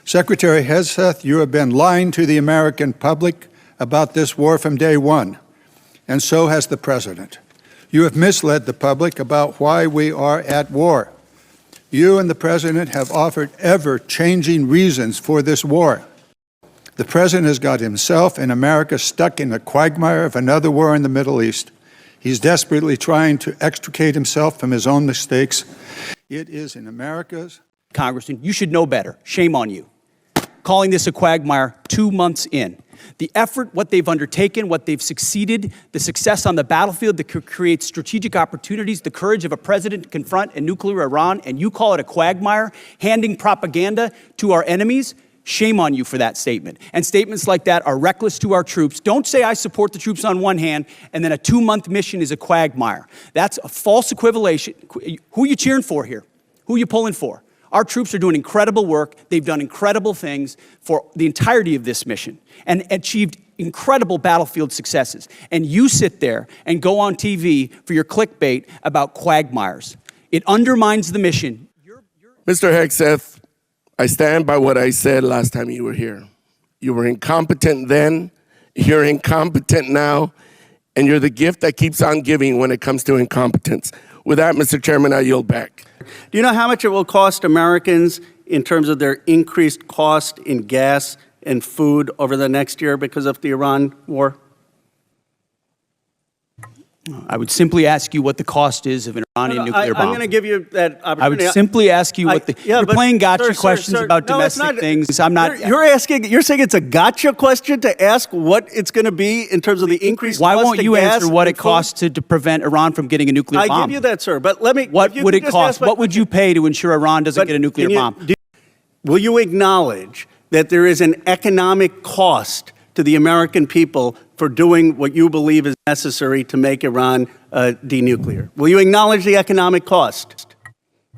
Secretary Hegseth, you have been lying to the American public about this war from day one, and so has the President. You have misled the public about why we are at war. You and the President have offered ever-changing reasons for this war. The President has got himself and America stuck in the quagmire of another war in the Middle East. He's desperately trying to extricate himself from his own mistakes. It is in America's... Congressman, you should know better. Shame on you. Calling this a quagmire 2 months in. The effort, what they've undertaken, what they've succeeded, the success on the battlefield that could create strategic opportunities, the courage of a president to confront a nuclear Iran, and you call it a quagmire, handing propaganda to our enemies. Shame on you for that statement. And statements like that are reckless to our troops. Don't say I support the troops on one hand, and then a 2-month mission is a quagmire. That's a false equivalation. Who are you cheering for here? Who are you pulling for? Our troops are doing incredible work. They've done incredible things for the entirety of this mission and achieved incredible battlefield successes. And you sit there and go on TV for your clickbait about quagmires. It undermines the mission. Mr. Hegseth, I stand by what I said last time you were here. You were incompetent then, you're incompetent now, and you're the gift that keeps on giving when it comes to incompetence. With that, Mr. Chairman, I yield back. Do you know how much it will cost Americans in terms of their increased cost in gas and food over the next year because of the Iran war? I would simply ask you what the cost is of an Iranian nuclear bomb. I'm going to give you that opportunity. I would simply ask you what the... you're playing gotcha questions about domestic things. I'm not... You're saying it's a gotcha question to ask what it's going to be in terms of the increased cost of gas. Why won't you answer what it costs to prevent Iran from getting a nuclear bomb? I give you that, sir. But let me... What would it cost? What would you pay to ensure Iran doesn't get a nuclear bomb? Will you acknowledge that there is an economic cost to the American people for doing what you believe is necessary to make Iran denuclear? Will you acknowledge the economic cost?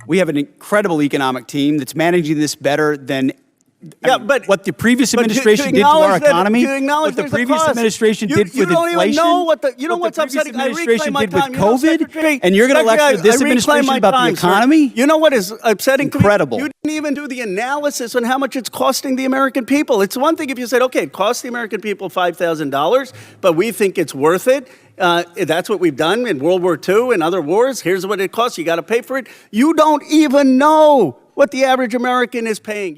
We have an incredible economic team that's managing this better than what the previous administration did to our economy, what the previous administration did with inflation, what the previous administration did with COVID, and you're going to lecture this administration about the economy? You know what is upsetting? Incredible. You didn't even do the analysis on how much it's costing the American people. It's one thing if you said, okay, it costs the American people $5,000, but we think it's worth it. That's what we've done in World War II and other wars. Here's what it costs. You got to pay for it. You don't even know what the average American is paying.